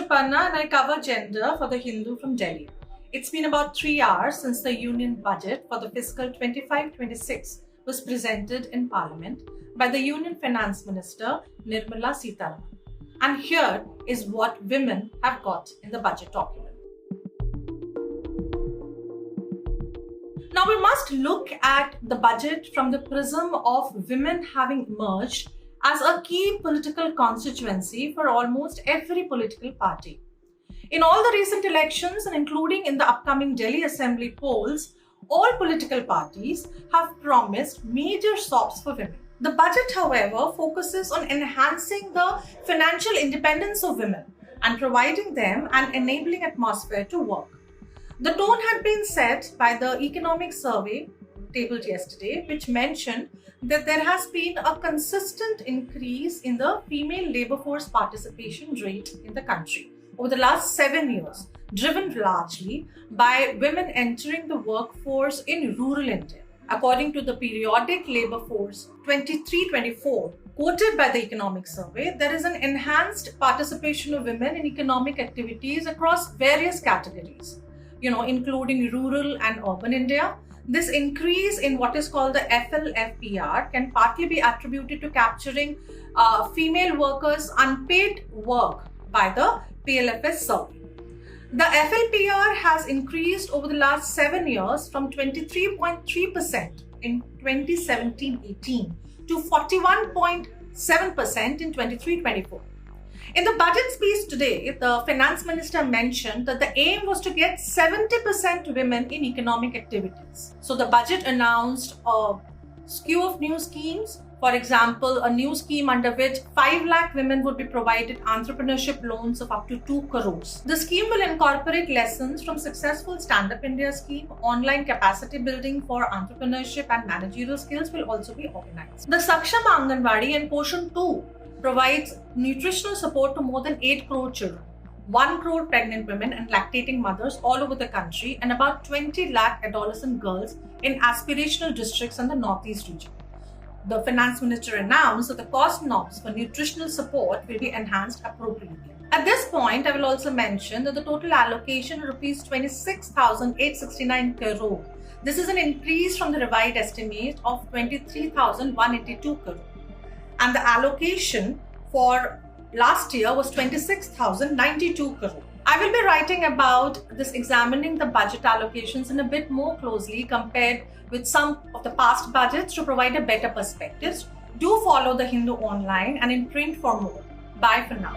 Suparna and I cover gender for The Hindu from Delhi. It's been about 3 hours since the union budget for the fiscal 25-26 was presented in Parliament by the Union Finance Minister Nirmala Sitharaman. And here is what women have got in the budget document. Now we must look at the budget from the prism of women having emerged as a key political constituency for almost every political party. In all the recent elections and including in the upcoming Delhi Assembly polls, all political parties have promised major SOPs for women. The budget, however, focuses on enhancing the financial independence of women and providing them an enabling atmosphere to work. The tone had been set by the economic survey tabled yesterday, which mentioned that there has been a consistent increase in the female labor force participation rate in the country over the last 7 years, driven largely by women entering the workforce in rural India. According to the periodic labor force 23-24 quoted by the economic survey, there is an enhanced participation of women in economic activities across various categories, including rural and urban India. This increase in what is called the FLFPR can partly be attributed to capturing female workers' unpaid work by the PLFS survey. The FLPR has increased over the last 7 years from 23.3% in 2017-18 to 41.7% in 23-24. In the budget speech today, the finance minister mentioned that the aim was to get 70% women in economic activities. So the budget announced a slew of new schemes. For example, a new scheme under which 5 lakh women would be provided entrepreneurship loans of up to 2 crores. The scheme will incorporate lessons from successful Stand Up India scheme. Online capacity building for entrepreneurship and managerial skills will also be organized. The Saksham Anganwadi and Poshan 2 provides nutritional support to more than 8 crore children, 1 crore pregnant women and lactating mothers all over the country, and about 20 lakh adolescent girls in aspirational districts in the Northeast region. The finance minister announced that the cost knobs for nutritional support will be enhanced appropriately. At this point, I will also mention that the total allocation rupees 26,869 crore. This is an increase from the revised estimate of 23,182 crore. And the allocation for last year was 26,092 crore. I will be writing about this, examining the budget allocations in a bit more closely compared with some of the past budgets to provide a better perspective. Do follow The Hindu online and in print for more. Bye for now.